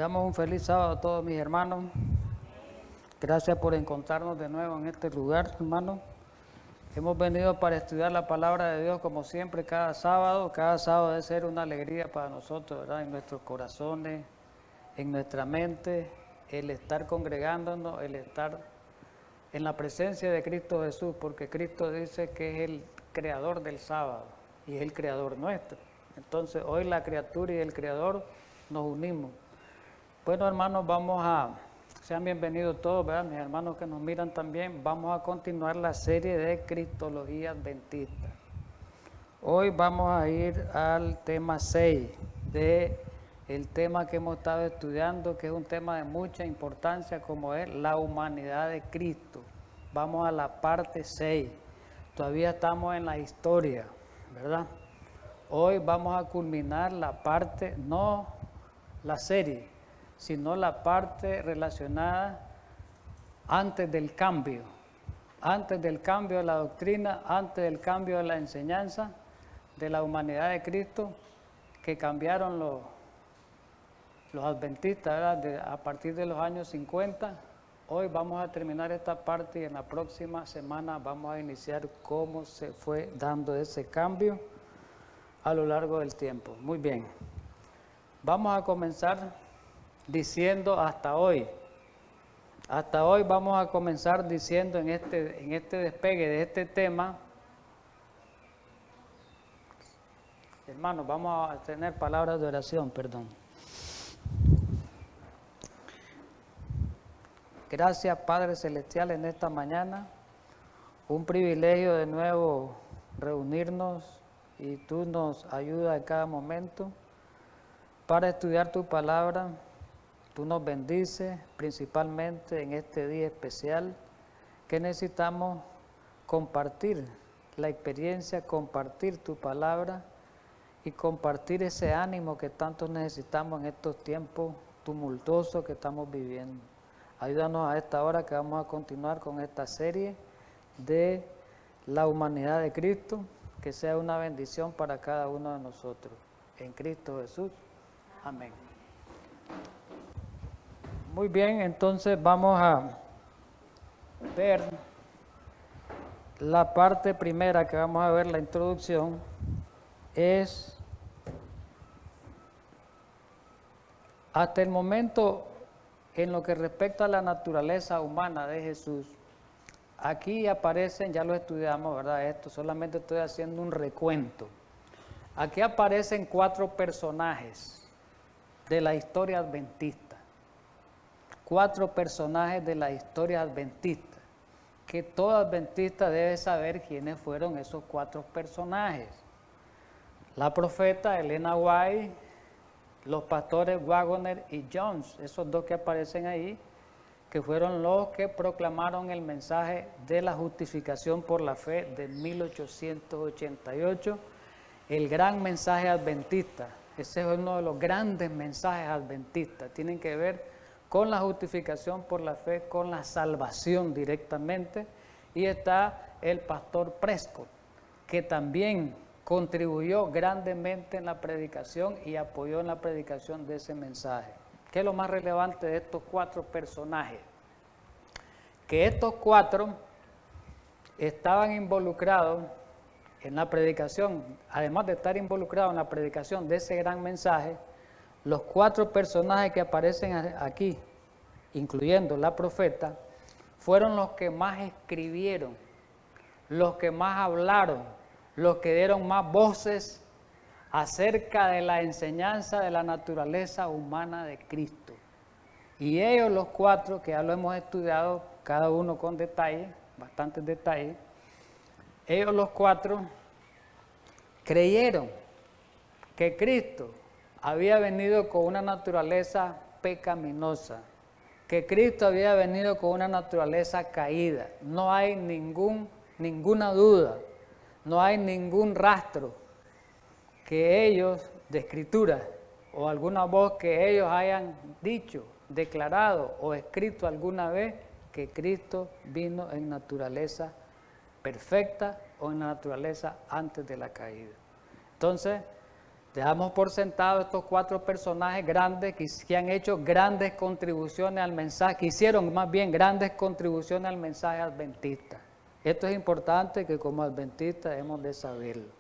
Tengamos un feliz sábado a todos mis hermanos. Gracias por encontrarnos de nuevo en este lugar, hermanos. Hemos venido para estudiar la palabra de Dios como siempre cada sábado. Cada sábado debe ser una alegría para nosotros, ¿verdad? En nuestros corazones, en nuestra mente, el estar congregándonos, el estar en la presencia de Cristo Jesús, porque Cristo dice que es el creador del sábado y es el creador nuestro. Entonces hoy la criatura y el creador nos unimos. Bueno, hermanos, sean bienvenidos todos, ¿verdad? Mis hermanos que nos miran también. Vamos a continuar la serie de Cristología Adventista. Hoy vamos a ir al tema 6 del tema que hemos estado estudiando, que es un tema de mucha importancia, como es la humanidad de Cristo. Vamos a la parte 6. Todavía estamos en la historia, ¿verdad? Hoy vamos a culminar la parte, no la serie, sino la parte relacionada antes del cambio de la doctrina, antes del cambio de la enseñanza de la humanidad de Cristo, que cambiaron los adventistas, ¿verdad? A partir de los años 50. Hoy vamos a terminar esta parte y en la próxima semana vamos a iniciar cómo se fue dando ese cambio a lo largo del tiempo. Muy bien, vamos a comenzar diciendo hasta hoy. Hasta hoy vamos a comenzar diciendo en este despegue de este tema. Hermanos, vamos a tener palabras de oración, perdón. Gracias, Padre Celestial, en esta mañana. Un privilegio de nuevo reunirnos y tú nos ayudas en cada momento para estudiar tu palabra. Tú nos bendices principalmente en este día especial que necesitamos compartir la experiencia, compartir tu palabra y compartir ese ánimo que tanto necesitamos en estos tiempos tumultuosos que estamos viviendo. Ayúdanos a esta hora que vamos a continuar con esta serie de la humanidad de Cristo, que sea una bendición para cada uno de nosotros. En Cristo Jesús. Amén. Muy bien, entonces vamos a ver la parte primera que vamos a ver, la introducción, es hasta el momento en lo que respecta a la naturaleza humana de Jesús. Aquí aparecen, ya lo estudiamos, ¿verdad? Esto solamente estoy haciendo un recuento. Aquí aparecen 4 personajes de la historia adventista. 4 personajes de la historia adventista, que todo adventista debe saber quiénes fueron esos 4 personajes. La profeta Elena White, los pastores Waggoner y Jones, esos 2 que aparecen ahí, que fueron los que proclamaron el mensaje de la justificación por la fe de 1888, el gran mensaje adventista. Ese es uno de los grandes mensajes adventistas, tienen que ver con la justificación por la fe, con la salvación directamente. Y está el pastor Prescott, que también contribuyó grandemente en la predicación y apoyó en la predicación de ese mensaje. ¿Qué es lo más relevante de estos 4 personajes? Que estos 4 estaban involucrados en la predicación, además de estar involucrados en la predicación de ese gran mensaje. Los 4 personajes que aparecen aquí, incluyendo la profeta, fueron los que más escribieron, los que más hablaron, los que dieron más voces acerca de la enseñanza de la naturaleza humana de Cristo. Y ellos los 4, que ya lo hemos estudiado, cada uno con detalle, bastantes detalles, ellos los 4 creyeron que Cristo había venido con una naturaleza pecaminosa, que Cristo había venido con una naturaleza caída. No hay ninguna duda, no hay ningún rastro que ellos, de escritura, o alguna voz que ellos hayan dicho, declarado o escrito alguna vez que Cristo vino en naturaleza perfecta o en la naturaleza antes de la caída. Entonces, Dejamos por sentado estos 4 personajes grandes que han hecho grandes contribuciones al mensaje, que hicieron más bien grandes contribuciones al mensaje adventista. Esto es importante que como adventistas debemos de saberlo.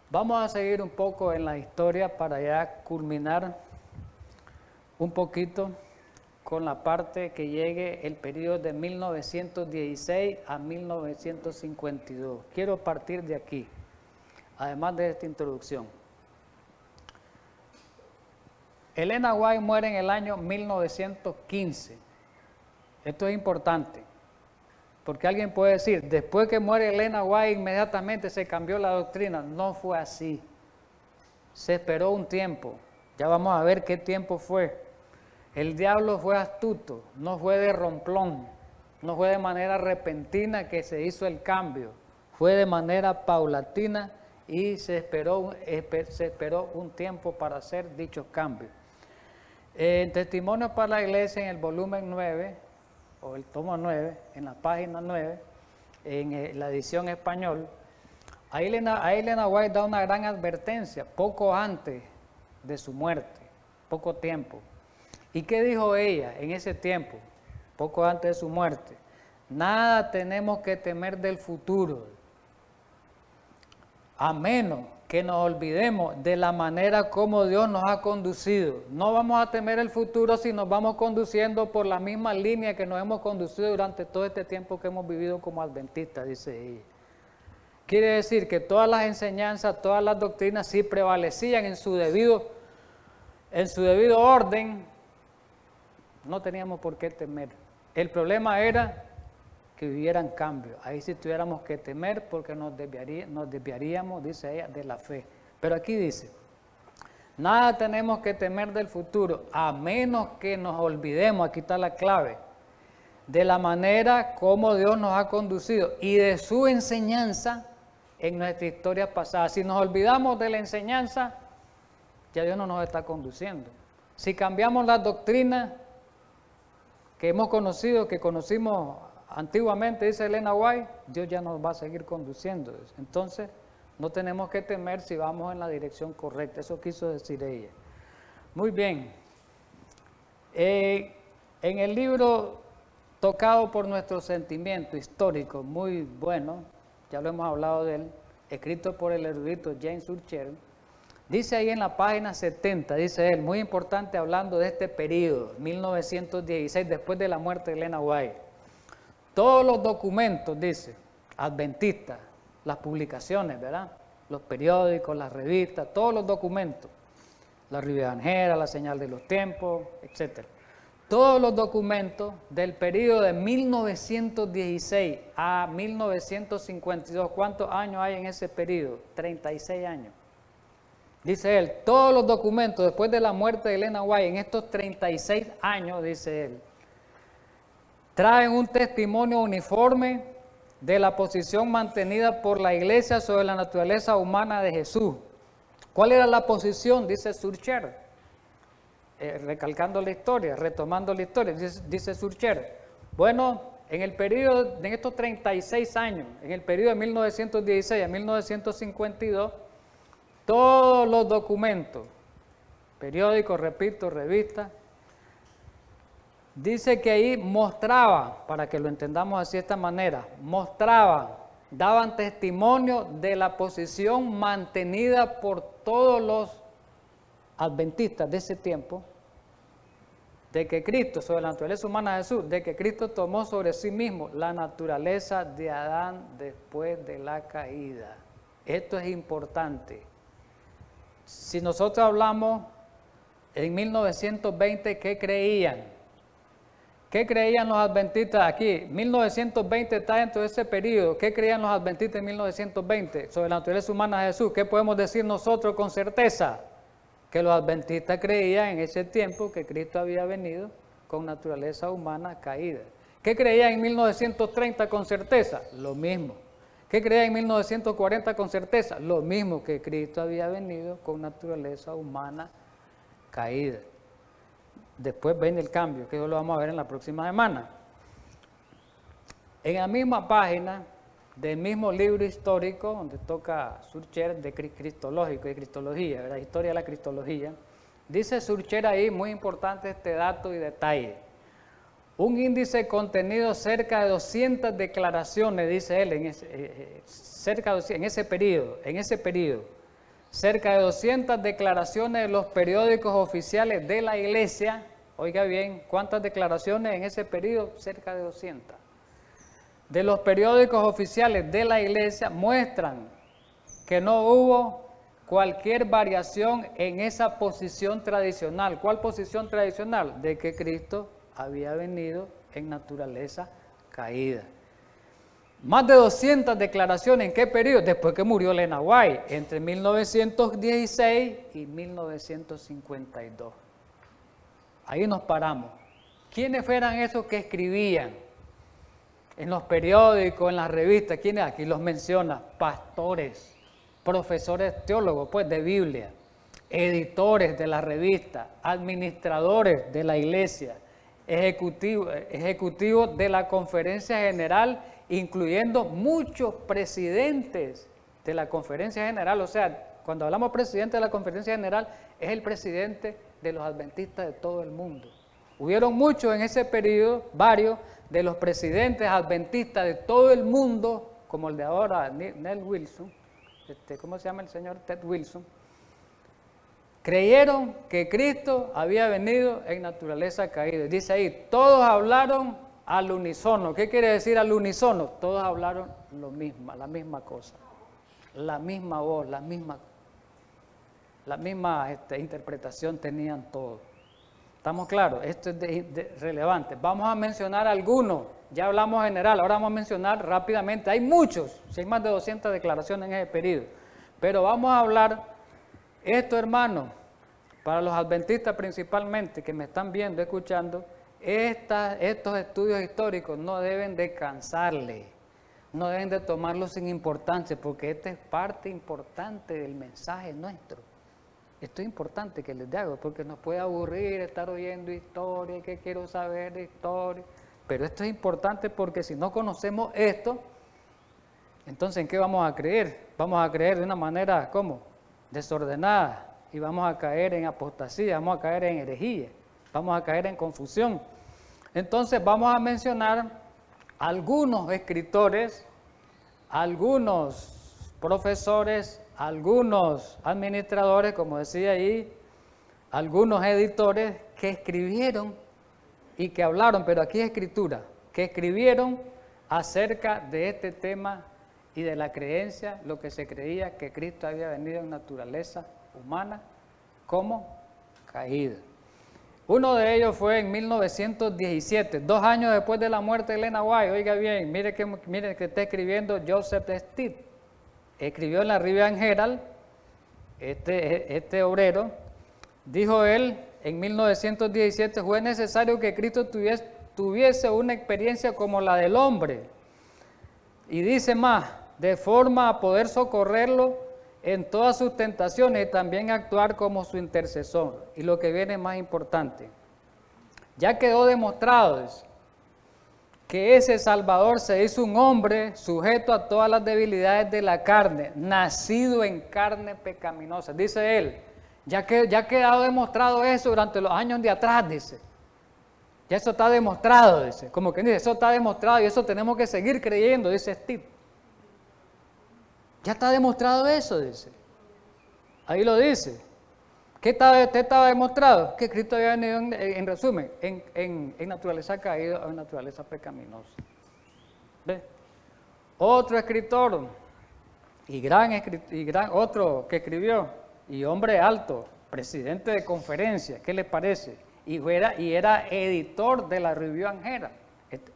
Vamos a seguir un poco en la historia para ya culminar un poquito con la parte que llegue el periodo de 1916 a 1952. Quiero partir de aquí, además de esta introducción. Elena White muere en el año 1915. Esto es importante, porque alguien puede decir, después que muere Elena White inmediatamente se cambió la doctrina. No fue así. Se esperó un tiempo. Ya vamos a ver qué tiempo fue. El diablo fue astuto, no fue de romplón, no fue de manera repentina que se hizo el cambio. Fue de manera paulatina y se esperó un tiempo para hacer dichos cambios. En Testimonio para la Iglesia, en el volumen 9, o el tomo 9, en la página 9, en la edición español, a Elena White da una gran advertencia poco antes de su muerte, poco tiempo. ¿Y qué dijo ella en ese tiempo, poco antes de su muerte? Nada tenemos que temer del futuro, a menos que nos olvidemos de la manera como Dios nos ha conducido. No vamos a temer el futuro si nos vamos conduciendo por la misma línea que nos hemos conducido durante todo este tiempo que hemos vivido como adventistas, dice ella. Quiere decir que todas las enseñanzas, todas las doctrinas sí prevalecían en su debido orden. No teníamos por qué temer. El problema era que hubieran cambios. Ahí sí tuviéramos que temer porque nos desviaríamos, dice ella, de la fe. Pero aquí dice, nada tenemos que temer del futuro, a menos que nos olvidemos, aquí está la clave, de la manera como Dios nos ha conducido y de su enseñanza en nuestra historia pasada. Si nos olvidamos de la enseñanza, ya Dios no nos está conduciendo. Si cambiamos las doctrinas que hemos conocido, que conocimos antiguamente, dice Elena White, Dios ya nos va a seguir conduciendo. Entonces, no tenemos que temer si vamos en la dirección correcta. Eso quiso decir ella. Muy bien. En el libro Tocado por nuestro sentimiento histórico, muy bueno, ya lo hemos hablado de él, escrito por el erudito James Churchill, dice ahí en la página 70, dice él, muy importante hablando de este periodo, 1916, después de la muerte de Elena White. Todos los documentos, dice, adventistas, las publicaciones, ¿verdad? Los periódicos, las revistas, todos los documentos, la Revista Evangélica, la Señal de los Tiempos, etc. Todos los documentos del periodo de 1916 a 1952, ¿cuántos años hay en ese periodo? 36 años. Dice él, todos los documentos después de la muerte de Elena White, en estos 36 años, dice él, traen un testimonio uniforme de la posición mantenida por la Iglesia sobre la naturaleza humana de Jesús. ¿Cuál era la posición? Dice Churchill, recalcando la historia, retomando la historia, dice Churchill. Bueno, en el periodo, en estos 36 años, en el periodo de 1916 a 1952, todos los documentos, periódicos, repito, revistas, dice que ahí mostraba, para que lo entendamos así de esta manera, daban testimonio de la posición mantenida por todos los adventistas de ese tiempo, de que Cristo, sobre la naturaleza humana de Jesús, de que Cristo tomó sobre sí mismo la naturaleza de Adán después de la caída. Esto es importante. Si nosotros hablamos en 1920, ¿qué creían? ¿Qué creían los adventistas aquí? 1920 está dentro de ese periodo. ¿Qué creían los adventistas en 1920 sobre la naturaleza humana de Jesús? ¿Qué podemos decir nosotros con certeza? Que los adventistas creían en ese tiempo que Cristo había venido con naturaleza humana caída. ¿Qué creían en 1930 con certeza? Lo mismo. ¿Qué creían en 1940 con certeza? Lo mismo, que Cristo había venido con naturaleza humana caída. Después viene el cambio, que eso lo vamos a ver en la próxima semana. En la misma página, del mismo libro histórico, donde toca Schurter de cristológico y cristología, ¿verdad? Historia de la cristología. Dice Schurter ahí, muy importante este dato y detalle. Un índice contenido cerca de 200 declaraciones, dice él, en ese periodo, cerca de 200 declaraciones de los periódicos oficiales de la Iglesia. Oiga bien, ¿cuántas declaraciones en ese periodo? Cerca de 200. De los periódicos oficiales de la Iglesia muestran que no hubo cualquier variación en esa posición tradicional. ¿Cuál posición tradicional? De que Cristo había venido en naturaleza caída. Más de 200 declaraciones, ¿en qué periodo? Después que murió Elena White, entre 1916 y 1952. Ahí nos paramos. ¿Quiénes eran esos que escribían en los periódicos, en las revistas? ¿Quiénes? Aquí los menciona: pastores, profesores teólogos, pues, de Biblia, editores de la revista, administradores de la iglesia, ejecutivos de la Conferencia General, incluyendo muchos presidentes de la Conferencia General. O sea, cuando hablamos presidente de la Conferencia General, es el presidente de los adventistas de todo el mundo. Hubieron muchos en ese periodo, varios de los presidentes adventistas de todo el mundo, como el de ahora, Nell Wilson, ¿cómo se llama el señor? Ted Wilson. Creyeron que Cristo había venido en naturaleza caída. Dice ahí, todos hablaron al unísono. ¿Qué quiere decir al unísono? Todos hablaron lo mismo, la misma cosa, la misma voz, la misma interpretación tenían todos. ¿Estamos claros? Esto es relevante. Vamos a mencionar algunos. Ya hablamos general, ahora vamos a mencionar rápidamente. Hay muchos, hay más de 200 declaraciones en ese periodo. Pero vamos a hablar esto, hermano, para los adventistas principalmente, que me están viendo, escuchando, estos estudios históricos no deben de cansarle, no deben de tomarlos sin importancia, porque esta es parte importante del mensaje nuestro. Esto es importante que les diga, porque nos puede aburrir estar oyendo historia, que quiero saber de historia, pero esto es importante porque si no conocemos esto, entonces ¿en qué vamos a creer? Vamos a creer de una manera, ¿cómo? Desordenada, y vamos a caer en apostasía, vamos a caer en herejía, vamos a caer en confusión. Entonces vamos a mencionar algunos escritores, algunos profesores, algunos administradores, como decía ahí, algunos editores que escribieron y que hablaron, pero aquí es escritura, que escribieron acerca de este tema y de la creencia, lo que se creía que Cristo había venido en naturaleza humana como caída. Uno de ellos fue en 1917, 2 años después de la muerte de Elena White. Oiga bien, mire que está escribiendo Joseph Stitt. Escribió en la Review and Herald, este obrero, dijo él, en 1917, fue necesario que Cristo tuviese una experiencia como la del hombre. Y dice más, de forma a poder socorrerlo en todas sus tentaciones y también actuar como su intercesor. Y lo que viene es más importante. Ya quedó demostrado que ese Salvador se hizo un hombre sujeto a todas las debilidades de la carne, nacido en carne pecaminosa. Dice él, ya ha quedado demostrado eso durante los años de atrás, dice. Ya eso está demostrado, dice. Como que dice, eso está demostrado y eso tenemos que seguir creyendo, dice Steve. Ya está demostrado eso, dice. Ahí lo dice. ¿Qué estaba demostrado? Que Cristo había venido, en resumen, en naturaleza caída o en naturaleza pecaminosa. ¿Ve? Otro escritor, otro que escribió, y hombre alto, presidente de conferencia, ¿qué les parece? Y era editor de la Review and Herald.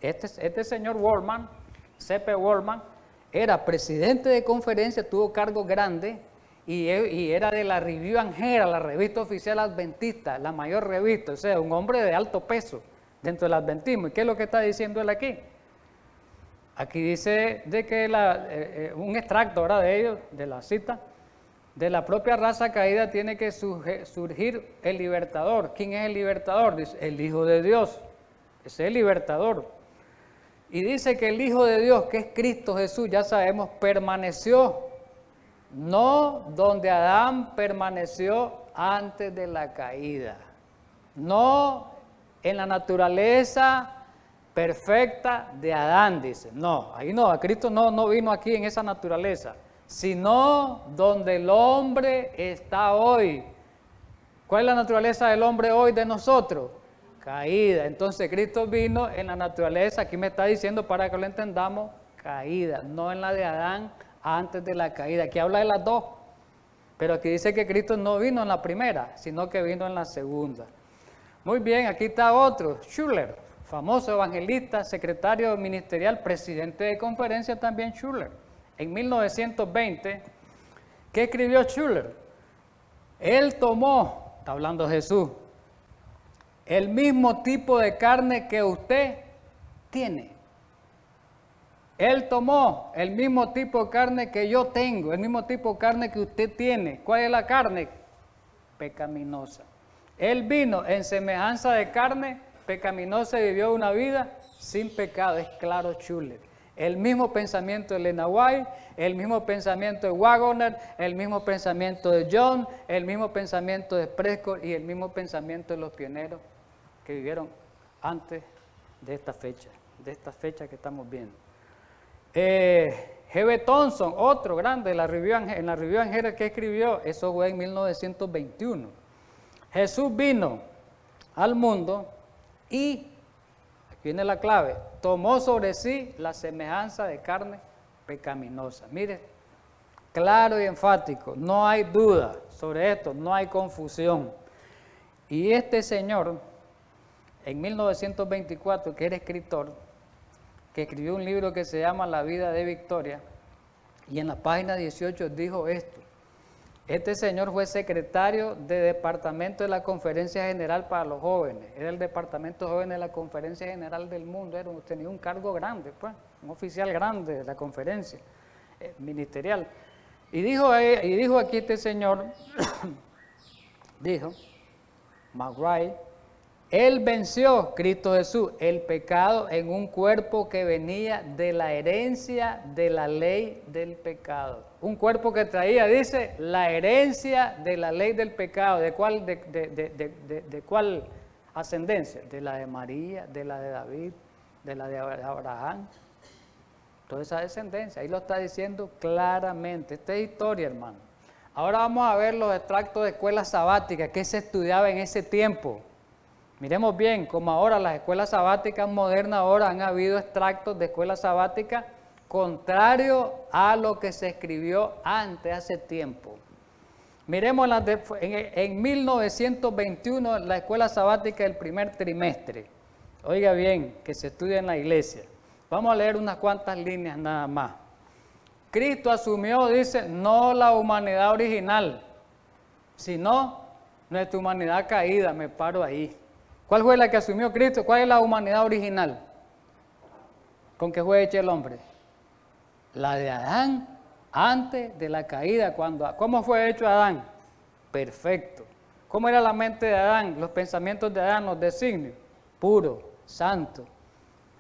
Este señor Wallman, C.P. Wallman, era presidente de conferencia, tuvo cargo grande y era de la Review and Herald, la revista oficial adventista, la mayor revista, o sea, un hombre de alto peso dentro del adventismo. ¿Y qué es lo que está diciendo él aquí? Aquí dice de que un extracto ahora de ellos, de la cita, de la propia raza caída tiene que surgir el libertador. ¿Quién es el libertador? Dice, el Hijo de Dios, ese es el libertador. Y dice que el Hijo de Dios, que es Cristo Jesús, ya sabemos, permaneció, no donde Adán permaneció antes de la caída, no en la naturaleza perfecta de Adán, dice. No, ahí no, a Cristo no vino aquí en esa naturaleza, sino donde el hombre está hoy. ¿Cuál es la naturaleza del hombre hoy de nosotros? Caída. Entonces Cristo vino en la naturaleza, aquí me está diciendo para que lo entendamos, caída, no en la de Adán antes de la caída. Aquí habla de las dos, pero aquí dice que Cristo no vino en la primera, sino que vino en la segunda. Muy bien, aquí está otro, Schuller, famoso evangelista, secretario ministerial, presidente de conferencia también Schuller. En 1920, ¿qué escribió Schuller? Él tomó, está hablando Jesús, el mismo tipo de carne que usted tiene. Él tomó el mismo tipo de carne que yo tengo, el mismo tipo de carne que usted tiene. ¿Cuál es la carne? Pecaminosa. Él vino en semejanza de carne pecaminosa y vivió una vida sin pecado. Es claro, Schuller. El mismo pensamiento de Elena White, el mismo pensamiento de Waggoner, el mismo pensamiento de John, el mismo pensamiento de Prescott y el mismo pensamiento de los pioneros que vivieron antes de esta fecha que estamos viendo. G.B. Thompson, otro grande en la Review and Herald que escribió, eso fue en 1921. Jesús vino al mundo y, aquí viene la clave, tomó sobre sí la semejanza de carne pecaminosa. Mire, claro y enfático, no hay duda sobre esto, no hay confusión. Y este señor, en 1924, que era escritor, que escribió un libro que se llama La vida de Victoria, y en la página 18 dijo esto. Este señor fue secretario de Departamento de la Conferencia General para los Jóvenes. Era el Departamento Joven de la Conferencia General del Mundo. Tenía un cargo grande, pues, un oficial grande de la conferencia ministerial. Y dijo aquí este señor, dijo, McWright, él venció, Cristo Jesús, el pecado en un cuerpo que venía de la herencia de la ley del pecado. Un cuerpo que traía, dice, la herencia de la ley del pecado. ¿De cuál ascendencia? De la de María, de la de David, de la de Abraham. Toda esa descendencia, ahí lo está diciendo claramente. Esta es historia, hermano. Ahora vamos a ver los extractos de escuelas sabáticas que se estudiaba en ese tiempo. Miremos bien, como ahora las escuelas sabáticas modernas, ahora han habido extractos de escuelas sabáticas contrario a lo que se escribió antes, hace tiempo. Miremos en 1921 la escuela sabática del primer trimestre. Oiga bien, que se estudia en la iglesia. Vamos a leer unas cuantas líneas nada más. Cristo asumió, dice, no la humanidad original, sino nuestra humanidad caída. Me paro ahí. ¿Cuál fue la que asumió Cristo? ¿Cuál es la humanidad original? ¿Con qué fue hecho el hombre? La de Adán, antes de la caída. ¿Cómo fue hecho Adán? Perfecto. ¿Cómo era la mente de Adán? Los pensamientos de Adán, los designios. Puro, santo.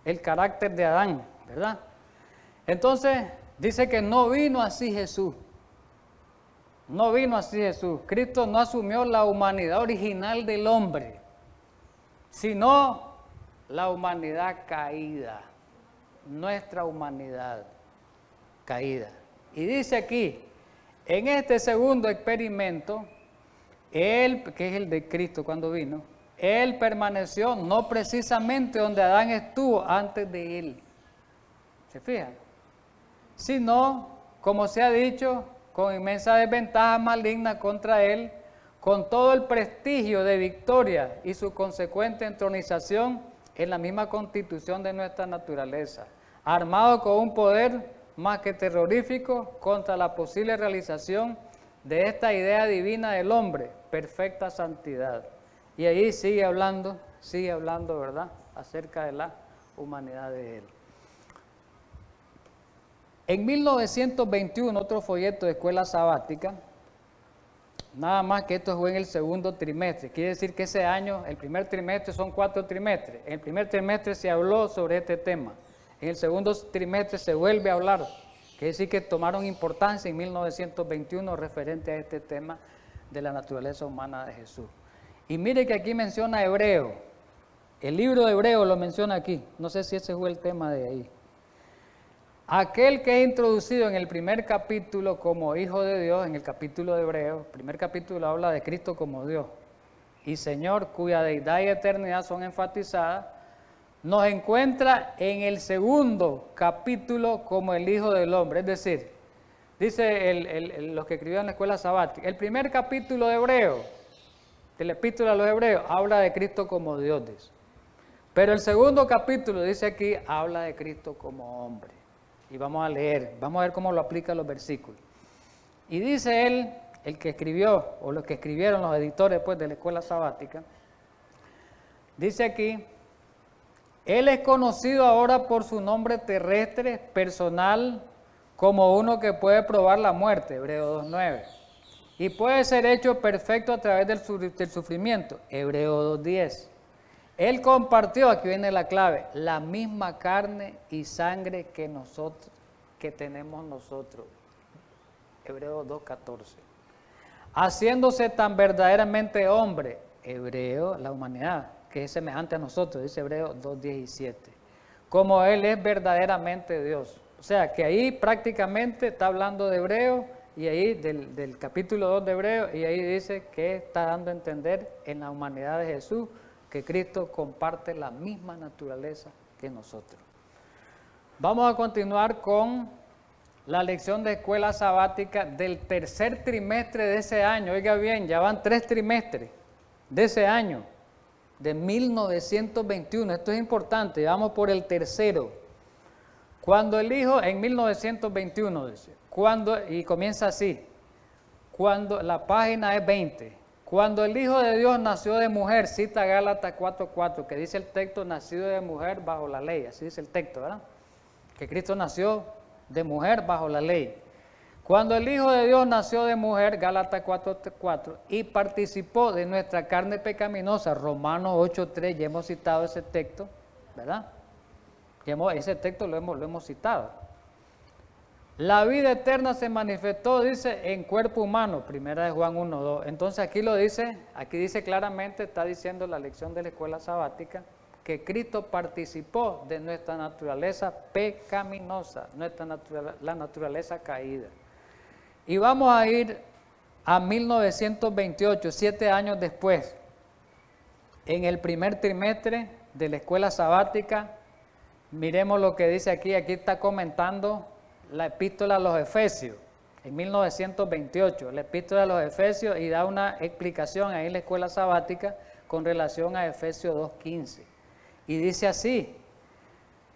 El carácter de Adán, ¿verdad? Entonces, dice que no vino así Jesús. No vino así Jesús. Cristo no asumió la humanidad original del hombre, sino la humanidad caída, nuestra humanidad caída. Y dice aquí, en este segundo experimento, él, que es el de Cristo cuando vino, él permaneció no precisamente donde Adán estuvo antes de él, ¿se fijan? Sino, como se ha dicho, con inmensa desventaja maligna contra él, con todo el prestigio de victoria y su consecuente entronización en la misma constitución de nuestra naturaleza, armado con un poder más que terrorífico contra la posible realización de esta idea divina del hombre, perfecta santidad. Y ahí sigue hablando, ¿verdad?, acerca de la humanidad de él. En 1921, otro folleto de escuela sabática, nada más que esto fue en el segundo trimestre, quiere decir que ese año, el primer trimestre son 4 trimestres, en el primer trimestre se habló sobre este tema. En el segundo trimestre se vuelve a hablar, quiere decir que tomaron importancia en 1921 referente a este tema de la naturaleza humana de Jesús. Y mire que aquí menciona Hebreo, el libro de Hebreo lo menciona aquí, no sé si ese fue el tema de ahí. Aquel que es introducido en el primer capítulo como Hijo de Dios, en el capítulo de Hebreo, el primer capítulo habla de Cristo como Dios y Señor, cuya deidad y eternidad son enfatizadas, nos encuentra en el segundo capítulo como el Hijo del Hombre, es decir, dice los que escribieron en la escuela sabática, el primer capítulo de Hebreo, del epístola a los Hebreos, habla de Cristo como Dios, dice. Pero el segundo capítulo, dice aquí, habla de Cristo como hombre. Y vamos a leer, vamos a ver cómo lo aplica los versículos. Y dice él, el que escribió, o los que escribieron los editores pues, de la escuela sabática, dice aquí, él es conocido ahora por su nombre terrestre, personal, como uno que puede probar la muerte, Hebreo 2.9, y puede ser hecho perfecto a través del sufrimiento, Hebreo 2.10. Él compartió, aquí viene la clave, la misma carne y sangre que nosotros, que tenemos nosotros. Hebreos 2.14. Haciéndose tan verdaderamente hombre, Hebreo, la humanidad, que es semejante a nosotros, dice Hebreos 2.17. Como Él es verdaderamente Dios. O sea, que ahí prácticamente está hablando de Hebreo, y ahí del capítulo 2 de Hebreo, y ahí dice que está dando a entender en la humanidad de Jesús, que Cristo comparte la misma naturaleza que nosotros. Vamos a continuar con la lección de escuela sabática del tercer trimestre de ese año. Oiga bien, ya van 3 trimestres de ese año, de 1921. Esto es importante, vamos por el tercero. Cuando el Hijo, en 1921 dice, y comienza así, cuando la página es 20. Cuando el Hijo de Dios nació de mujer, cita Gálatas 4.4, que dice el texto, nacido de mujer bajo la ley, así dice el texto, ¿verdad? Que Cristo nació de mujer bajo la ley. Cuando el Hijo de Dios nació de mujer, Gálatas 4.4, y participó de nuestra carne pecaminosa, Romanos 8.3, ya hemos citado ese texto, ¿verdad? Ese texto lo hemos citado. La vida eterna se manifestó, dice, en cuerpo humano, primera de Juan 1.2. Entonces aquí dice claramente, está diciendo la lección de la escuela sabática, que Cristo participó de nuestra naturaleza pecaminosa, la naturaleza caída. Y vamos a ir a 1928, 7 años después, en el primer trimestre de la escuela sabática. Miremos lo que dice aquí está comentando la epístola a los Efesios, en 1928, la epístola a los Efesios, y da una explicación ahí en la escuela sabática con relación a Efesios 2.15. Y dice así,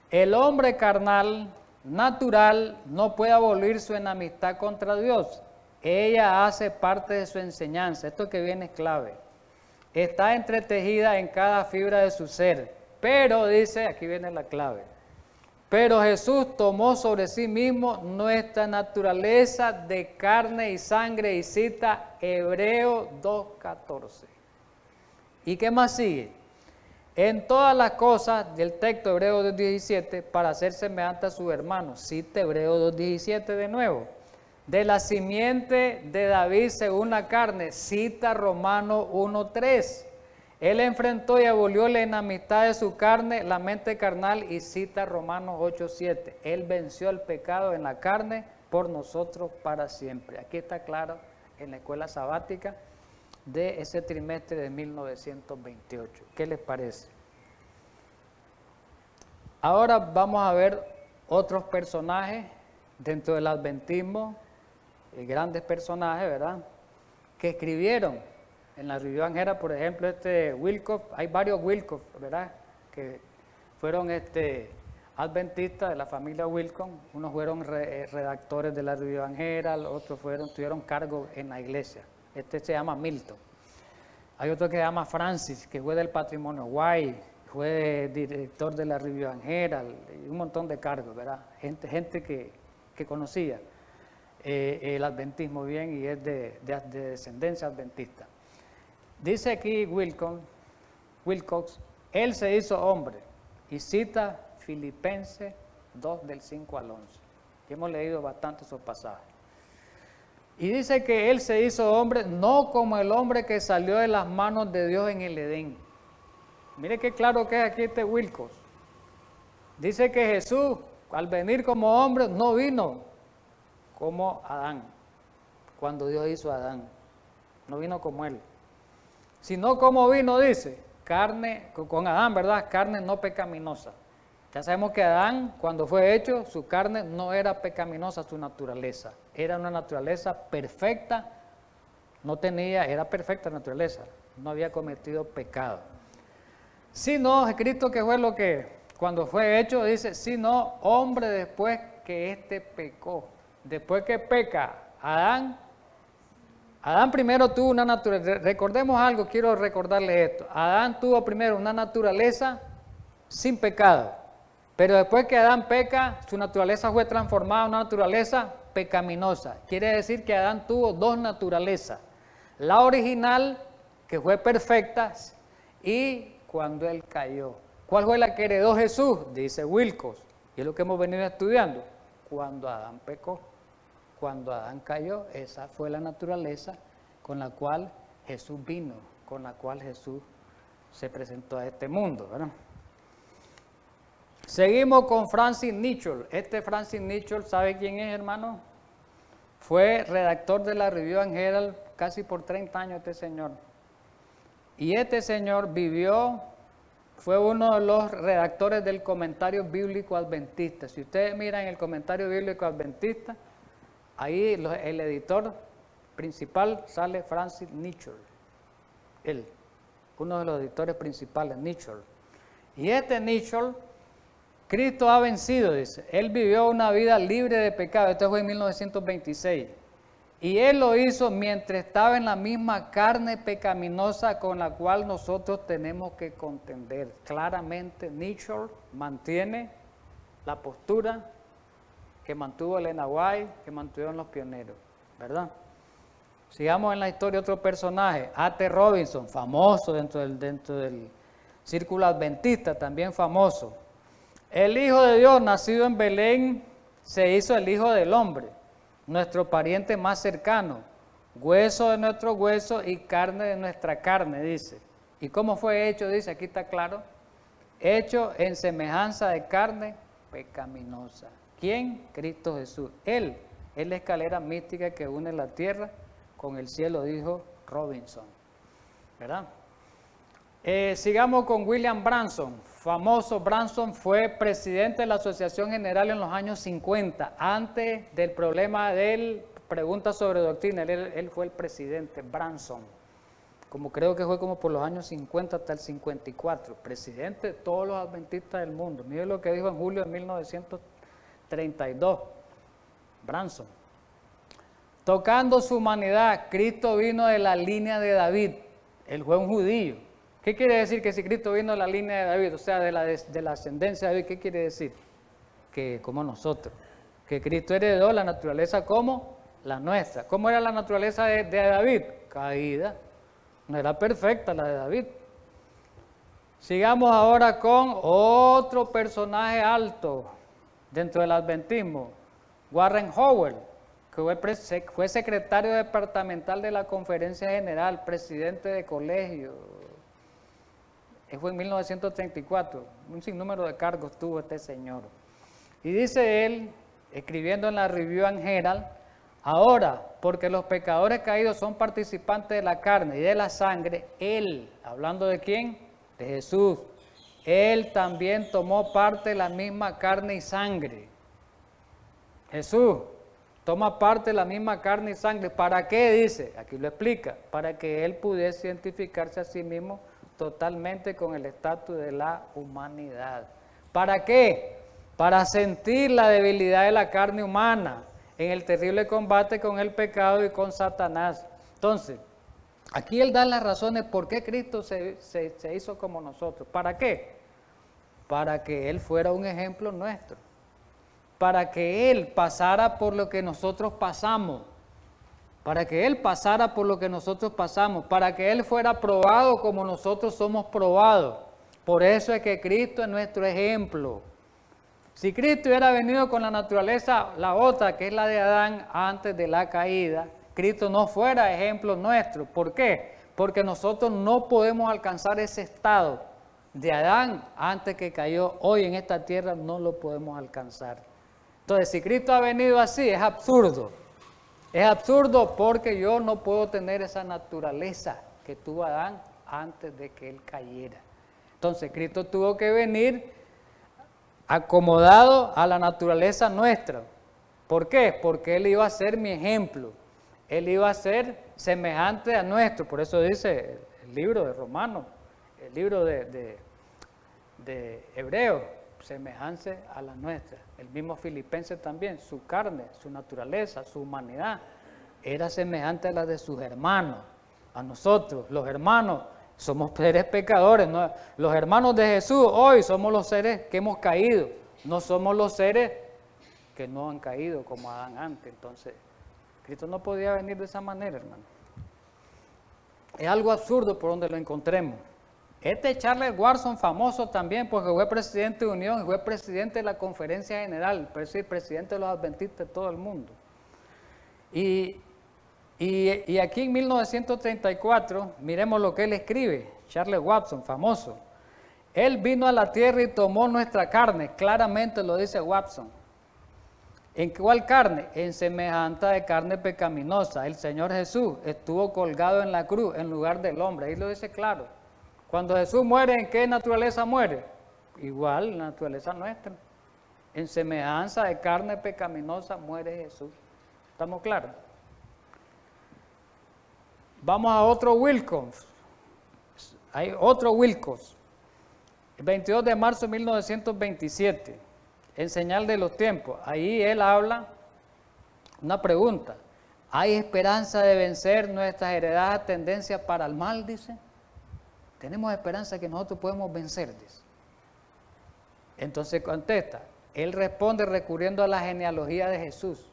el hombre carnal, natural, no puede abolir su enemistad contra Dios. Ella hace parte de su enseñanza, esto que viene es clave. Está entretejida en cada fibra de su ser, pero dice, aquí viene la clave, pero Jesús tomó sobre sí mismo nuestra naturaleza de carne y sangre, y cita Hebreo 2.14. ¿Y qué más sigue? En todas las cosas del texto Hebreo 2.17, para ser semejante a sus hermanos, cita Hebreo 2.17 de nuevo. De la simiente de David según la carne, cita Romanos 1.3. Él enfrentó y abolió la enemistad de su carne, la mente carnal, y cita Romanos 8.7. Él venció el pecado en la carne por nosotros para siempre. Aquí está claro en la escuela sabática de ese trimestre de 1928. ¿Qué les parece? Ahora vamos a ver otros personajes dentro del adventismo, grandes personajes, ¿verdad?, que escribieron. En la Review Angera, por ejemplo, Wilcox, hay varios Wilcox, ¿verdad?, que fueron adventistas de la familia Wilcox. Unos fueron redactores de la Review Angera, los otros tuvieron cargo en la iglesia. Se llama Milton. Hay otro que se llama Francis, que fue del Patrimonio White, fue director de la Review Angera, y un montón de cargos, ¿verdad? Gente que conocía el adventismo bien y es de descendencia adventista. Dice aquí Wilcox, él se hizo hombre, y cita Filipenses 2 del 5 al 11. Que hemos leído bastante esos pasajes. Y dice que Él se hizo hombre, no como el hombre que salió de las manos de Dios en el Edén. Mire qué claro que es aquí este Wilcox. Dice que Jesús, al venir como hombre, no vino como Adán, cuando Dios hizo a Adán. No vino como Él. Sino como vino, dice, carne, con Adán, ¿verdad? Carne no pecaminosa. Ya sabemos que Adán, cuando fue hecho, su carne no era pecaminosa, su naturaleza. Era una naturaleza perfecta, era perfecta naturaleza, no había cometido pecado. Sino, Cristo que fue lo que, cuando fue hecho, dice, sino hombre después que éste pecó. Después que peca Adán primero tuvo una naturaleza, recordemos algo, quiero recordarles esto. Adán tuvo primero una naturaleza sin pecado. Pero después que Adán peca, su naturaleza fue transformada en una naturaleza pecaminosa. Quiere decir que Adán tuvo dos naturalezas. La original, que fue perfecta, y cuando él cayó. ¿Cuál fue la que heredó Jesús? Dice Wilcox, y es lo que hemos venido estudiando. Cuando Adán pecó, cuando Adán cayó, esa fue la naturaleza con la cual Jesús vino, con la cual Jesús se presentó a este mundo, ¿verdad? Seguimos con Francis Nichol. Este Francis Nichol, ¿sabe quién es, hermano? Fue redactor de la Review and Herald casi por 30 años este señor. Y este señor fue uno de los redactores del comentario bíblico adventista. Si ustedes miran el comentario bíblico adventista, ahí el editor principal sale Francis Nichol. Él, uno de los editores principales, Nichol. Y este Nichol, Cristo ha vencido, dice. Él vivió una vida libre de pecado. Esto fue en 1926. Y Él lo hizo mientras estaba en la misma carne pecaminosa con la cual nosotros tenemos que contender. Claramente, Nichol mantiene la postura que mantuvo Elena White, que mantuvieron los pioneros, ¿verdad? Sigamos en la historia otro personaje, A.T. Robinson, famoso dentro del círculo adventista, también famoso. El Hijo de Dios, nacido en Belén, se hizo el Hijo del Hombre, nuestro pariente más cercano, hueso de nuestro hueso y carne de nuestra carne, dice. ¿Y cómo fue hecho? Dice, aquí está claro, hecho en semejanza de carne pecaminosa. ¿Quién? Cristo Jesús. Él es la escalera mística que une la tierra con el cielo, dijo Robinson, ¿verdad? Sigamos con William Branson, famoso. Branson fue presidente de la Asociación General en los años 50, antes del problema de preguntas sobre doctrina. Él fue el presidente, Branson, como creo que fue como por los años 50 hasta el 54, presidente de todos los adventistas del mundo. Miren lo que dijo en julio de 1932, Branson. Tocando su humanidad, Cristo vino de la línea de David, él fue un judío. ¿Qué quiere decir que si Cristo vino de la línea de David, o sea, de la ascendencia de David, qué quiere decir? Que como nosotros, que Cristo heredó la naturaleza como la nuestra. ¿Cómo era la naturaleza de David? Caída, no era perfecta la de David. Sigamos ahora con otro personaje alto dentro del adventismo, Warren Howell, que fue secretario departamental de la Conferencia General, presidente de colegio. Fue en 1934, un sinnúmero de cargos tuvo este señor. Y dice él, escribiendo en la Review and Herald, ahora, porque los pecadores caídos son participantes de la carne y de la sangre, él, hablando de quién, de Jesús, él también tomó parte de la misma carne y sangre. Jesús toma parte de la misma carne y sangre. ¿Para qué? Dice, aquí lo explica, para que él pudiese identificarse a sí mismo totalmente con el estatus de la humanidad. ¿Para qué? Para sentir la debilidad de la carne humana en el terrible combate con el pecado y con Satanás. Entonces, aquí él da las razones por qué Cristo se hizo como nosotros. ¿Para qué? Para que él fuera un ejemplo nuestro. Para que él pasara por lo que nosotros pasamos. Para que él pasara por lo que nosotros pasamos, para que él fuera probado como nosotros somos probados. Por eso es que Cristo es nuestro ejemplo. Si Cristo hubiera venido con la naturaleza, la otra, que es la de Adán, antes de la caída, Cristo no fuera ejemplo nuestro. ¿Por qué? Porque nosotros no podemos alcanzar ese estado de Adán antes que cayó. Hoy en esta tierra no lo podemos alcanzar. Entonces, si Cristo ha venido así, es absurdo. Es absurdo porque yo no puedo tener esa naturaleza que tuvo Adán antes de que él cayera. Entonces, Cristo tuvo que venir acomodado a la naturaleza nuestra. ¿Por qué? Porque Él iba a ser mi ejemplo. Él iba a ser semejante a nuestro. Por eso dice el libro de Romanos, el libro de Hebreos, semejante a la nuestra. El mismo Filipenses también, su carne, su naturaleza, su humanidad, era semejante a la de sus hermanos. A nosotros, los hermanos, somos seres pecadores, ¿no? Los hermanos de Jesús hoy somos los seres que hemos caído, no somos los seres que no han caído como Adán antes. Entonces, Cristo no podía venir de esa manera, hermano. Es algo absurdo por donde lo encontremos. Charles Watson, famoso también porque fue presidente de Unión, fue presidente de la Conferencia General, presidente de los Adventistas de todo el mundo. Y aquí en 1934, miremos lo que él escribe, Charles Watson, famoso. Él vino a la tierra y tomó nuestra carne, claramente lo dice Watson. ¿En cuál carne? En semejanza de carne pecaminosa. El Señor Jesús estuvo colgado en la cruz en lugar del hombre, ahí lo dice claro. Cuando Jesús muere, ¿en qué naturaleza muere? Igual, la naturaleza nuestra. En semejanza de carne pecaminosa muere Jesús. ¿Estamos claros? Vamos a otro Wilcox. Hay otro Wilcox. El 22 de marzo de 1927, en Señal de los Tiempos. Ahí él habla, una pregunta. ¿Hay esperanza de vencer nuestras heredadas tendencias para el mal? Dice. Tenemos esperanza que nosotros podemos vencer, dice. Entonces contesta. Él responde recurriendo a la genealogía de Jesús.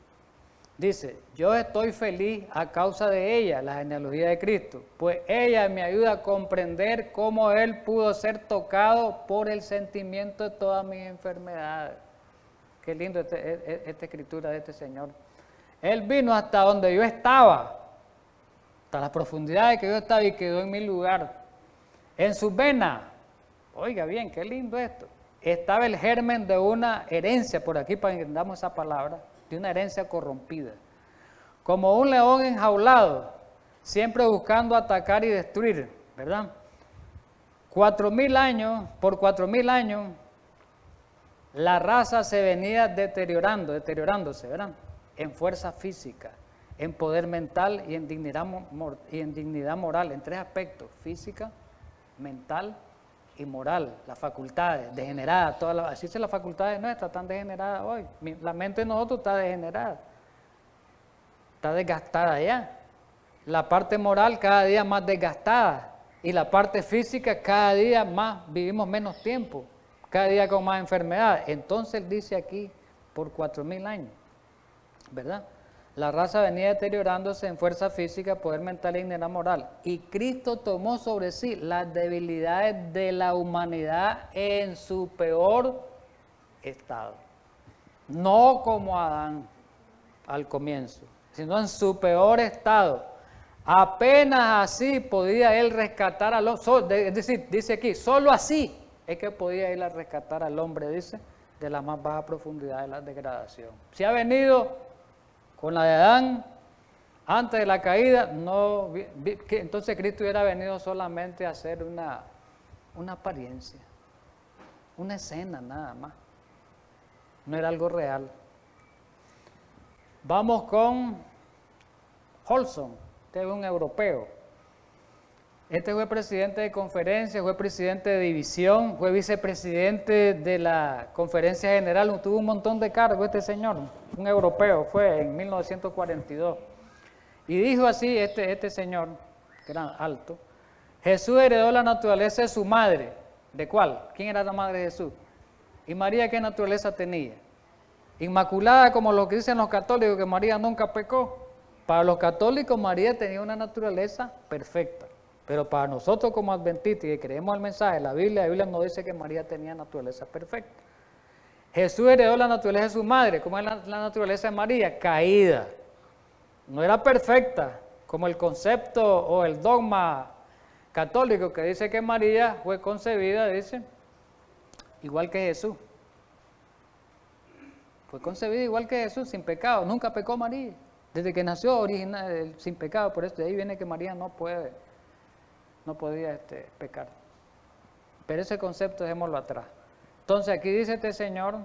Dice, yo estoy feliz a causa de ella, la genealogía de Cristo, pues ella me ayuda a comprender cómo Él pudo ser tocado por el sentimiento de todas mis enfermedades. Qué lindo esta escritura de este Señor. Él vino hasta donde yo estaba, hasta las profundidades que yo estaba y quedó en mi lugar. En sus venas, oiga bien, qué lindo esto, estaba el germen de una herencia, por aquí para que entendamos esa palabra, de una herencia corrompida. Como un león enjaulado, siempre buscando atacar y destruir, ¿verdad? 4.000 años, por 4.000 años, la raza se venía deteriorándose, ¿verdad? En fuerza física, en poder mental y en dignidad moral, en tres aspectos: física, mental y moral. Las facultades degeneradas, así es, las facultades nuestras están degeneradas hoy. La mente de nosotros está degenerada, está desgastada ya. La parte moral cada día más desgastada y la parte física cada día más, vivimos menos tiempo, cada día con más enfermedades. Entonces él dice aquí, por 4.000 años, ¿verdad? La raza venía deteriorándose en fuerza física, poder mental y dignidad moral. Y Cristo tomó sobre sí las debilidades de la humanidad en su peor estado. No como Adán al comienzo, sino en su peor estado. Apenas así podía él rescatar al hombre. Es decir, dice aquí, solo así es que podía ir a rescatar al hombre, dice, de la más baja profundidad de la degradación. Si ha venido con la de Adán, antes de la caída, entonces Cristo hubiera venido solamente a hacer una apariencia, una escena nada más. No era algo real. Vamos con Holson, este es un europeo. Este fue presidente de conferencia, fue presidente de división, fue vicepresidente de la conferencia general, tuvo un montón de cargos este señor, un europeo, fue en 1942. Y dijo así este señor, que era alto: Jesús heredó la naturaleza de su madre. ¿De cuál? ¿Quién era la madre de Jesús? ¿Y María qué naturaleza tenía? Inmaculada, como lo que dicen los católicos, que María nunca pecó. Para los católicos María tenía una naturaleza perfecta. Pero para nosotros como adventistas y que creemos el mensaje de la Biblia nos dice que María tenía naturaleza perfecta. Jesús heredó la naturaleza de su madre. ¿Cómo es la naturaleza de María? Caída. No era perfecta, como el concepto o el dogma católico que dice que María fue concebida, dice, igual que Jesús. Fue concebida igual que Jesús, sin pecado. Nunca pecó María. Desde que nació original, sin pecado. Por eso de ahí viene que María no podía pecar. Pero ese concepto dejémoslo atrás. Entonces aquí dice este Señor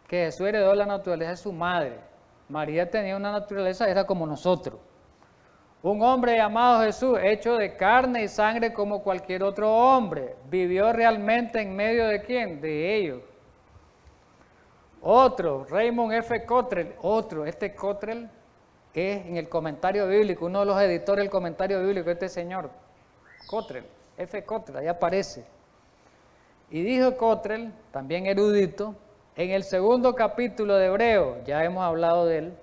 que Jesús heredó la naturaleza de su madre. María tenía una naturaleza, era como nosotros. Un hombre llamado Jesús, hecho de carne y sangre como cualquier otro hombre, vivió realmente en medio de ¿quién? De ellos. Otro, Raymond F. Cottrell, este Cottrell es en el comentario bíblico, uno de los editores del comentario bíblico, este señor, Cottrell, F. Cottrell, ahí aparece. Y dijo Cottrell, también erudito, en el segundo capítulo de Hebreo, ya hemos hablado de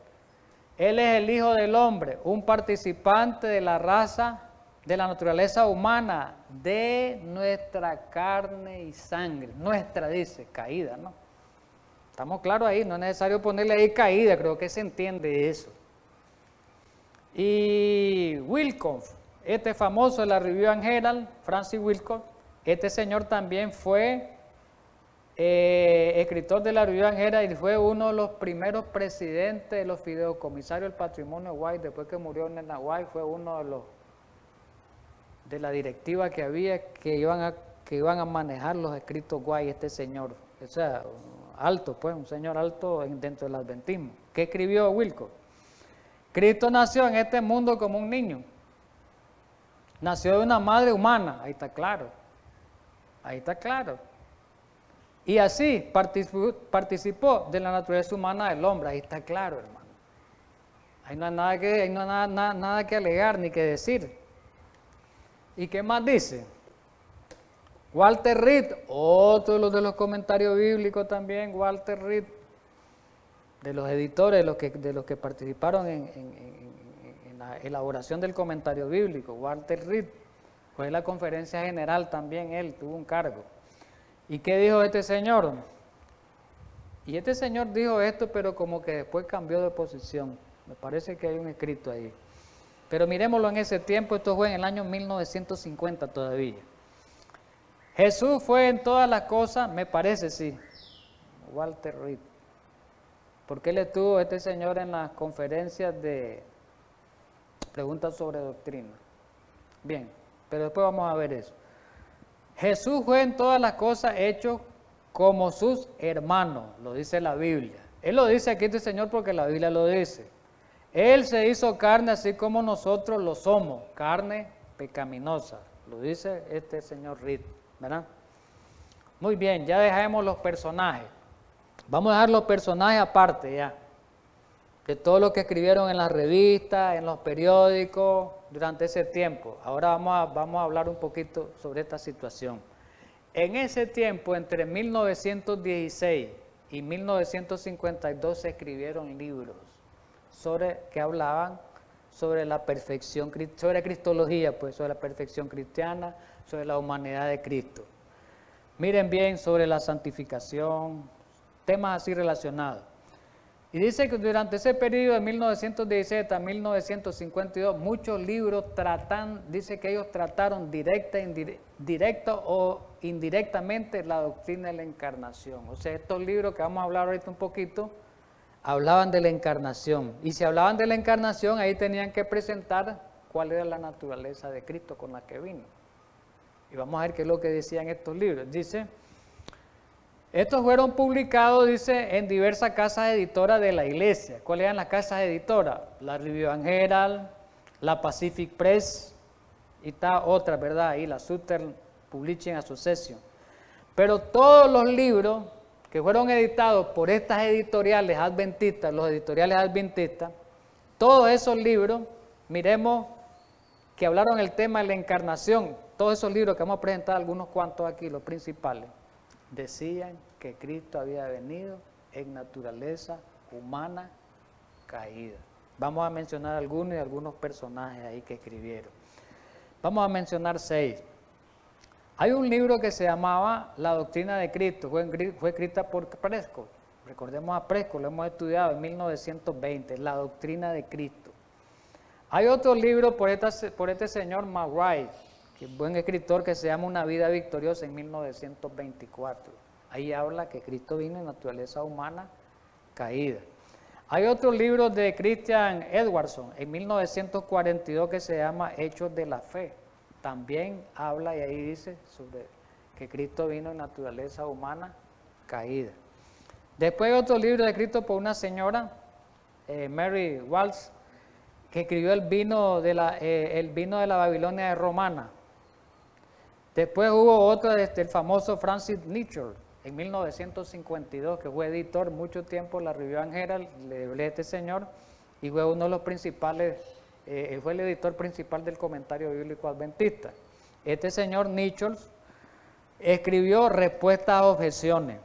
él es el Hijo del Hombre, un participante de la raza, de la naturaleza humana, de nuestra carne y sangre. Nuestra, dice, caída, ¿no? Estamos claros ahí, no es necesario ponerle ahí caída, creo que se entiende eso. Y Wilcox, este famoso de la Review and Herald, Francis Wilcox, este señor también fue escritor de la Review and Herald y fue uno de los primeros presidentes de los fideicomisarios del patrimonio White. Después que murió Nena White, fue uno de los de la directiva que había que iban a manejar los escritos White, este señor. O sea, alto, pues, un señor alto dentro del adventismo. ¿Qué escribió Wilcox? Cristo nació en este mundo como un niño. Nació de una madre humana, ahí está claro. Ahí está claro. Y así participó de la naturaleza humana del hombre, ahí está claro, hermano. Ahí no hay nada que alegar ni que decir. ¿Y qué más dice? Walter Reed, otro de los comentarios bíblicos también, Walter Reed, de los editores, de los que participaron en la elaboración del comentario bíblico. Walter Reed fue en la conferencia general también, él tuvo un cargo. ¿Y qué dijo este señor? Y este señor dijo esto, pero como que después cambió de posición. Me parece que hay un escrito ahí. Pero miremoslo en ese tiempo, esto fue en el año 1950 todavía. Jesús fue en todas las cosas, me parece, sí. Walter Reed. Porque él estuvo, este señor, en las conferencias de preguntas sobre doctrina. Bien, pero después vamos a ver eso. Jesús fue en todas las cosas hecho como sus hermanos, lo dice la Biblia. Él lo dice aquí este Señor porque la Biblia lo dice. Él se hizo carne así como nosotros lo somos, carne pecaminosa, lo dice este señor Reed, ¿verdad? Muy bien, ya dejamos los personajes. Vamos a dejar los personajes aparte ya, de todo lo que escribieron en las revistas, en los periódicos, durante ese tiempo. Ahora vamos a hablar un poquito sobre esta situación. En ese tiempo, entre 1916 y 1952, se escribieron libros que hablaban sobre la perfección, sobre cristología, pues, sobre la perfección cristiana, sobre la humanidad de Cristo. Miren bien, sobre la santificación, temas así relacionados. Y dice que durante ese periodo de 1917 a 1952, muchos libros dice que ellos trataron directa o indirectamente la doctrina de la encarnación. O sea, estos libros que vamos a hablar ahorita un poquito, hablaban de la encarnación. Y si hablaban de la encarnación, ahí tenían que presentar cuál era la naturaleza de Cristo con la que vino. Y vamos a ver qué es lo que decían estos libros. Dice, estos fueron publicados, dice, en diversas casas editoras de la iglesia. ¿Cuáles eran las casas editoras? La Review and Herald, la Pacific Press, y está otra, ¿verdad? Ahí la Southern Publishing Association. Pero todos los libros que fueron editados por estas editoriales adventistas, los editoriales adventistas, todos esos libros, miremos que hablaron el tema de la encarnación, todos esos libros que vamos a presentar, algunos cuantos aquí, los principales, decían que Cristo había venido en naturaleza humana caída. Vamos a mencionar algunos y algunos personajes ahí que escribieron. Vamos a mencionar 6. Hay un libro que se llamaba La Doctrina de Cristo, fue escrita por Prescott, Recordemos a Prescott, lo hemos estudiado en 1920, La doctrina de Cristo. Hay otro libro por este señor McWright, que es un buen escritor, que se llama Una vida victoriosa, en 1924. Ahí habla que Cristo vino en naturaleza humana caída. Hay otro libro de Christian Edwardson en 1942 que se llama Hechos de la Fe. También habla y ahí dice sobre que Cristo vino en naturaleza humana caída. Después hay otro libro escrito por una señora, Mary Walsh, que escribió el vino de la Babilonia romana. Después hubo otro del famoso Francis Nietzsche en 1952, que fue editor mucho tiempo, la Review and Herald, de este señor, y fue uno de los principales, fue el editor principal del comentario bíblico adventista. Este señor Nietzsche escribió Respuestas a objeciones.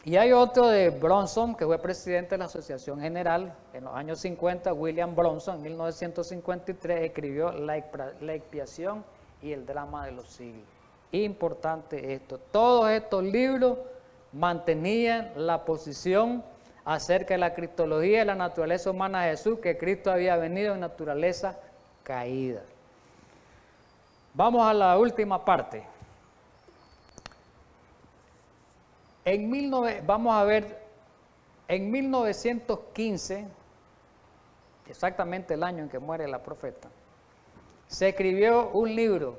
Y hay otro de Bronson, que fue presidente de la Asociación General en los años 50, William Bronson, en 1953, escribió La expiación y el drama de los siglos. Importante esto. Todos estos libros mantenían la posición acerca de la cristología y la naturaleza humana de Jesús, que Cristo había venido en naturaleza caída. Vamos a la última parte. Vamos a ver, en 1915, exactamente el año en que muere la profeta, se escribió un libro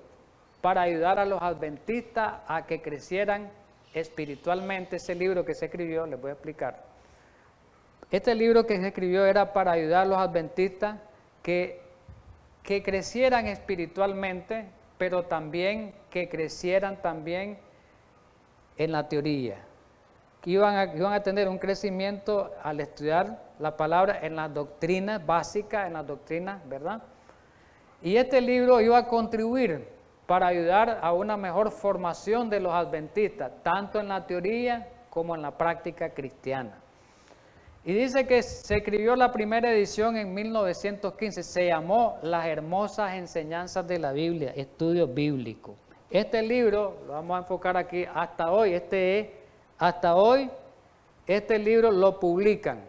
para ayudar a los adventistas a que crecieran espiritualmente. Ese libro que se escribió, les voy a explicar. Este libro que se escribió era para ayudar a los adventistas que crecieran espiritualmente, pero también que crecieran también en la teoría. Que iban a tener un crecimiento al estudiar la palabra en las doctrinas básicas, en las doctrinas, ¿verdad? Y este libro iba a contribuir para ayudar a una mejor formación de los adventistas, tanto en la teoría como en la práctica cristiana. Y dice que se escribió la primera edición en 1915, se llamó Las hermosas enseñanzas de la Biblia, estudios bíblicos. Este libro, lo vamos a enfocar aquí hasta hoy, hasta hoy, este libro lo publican,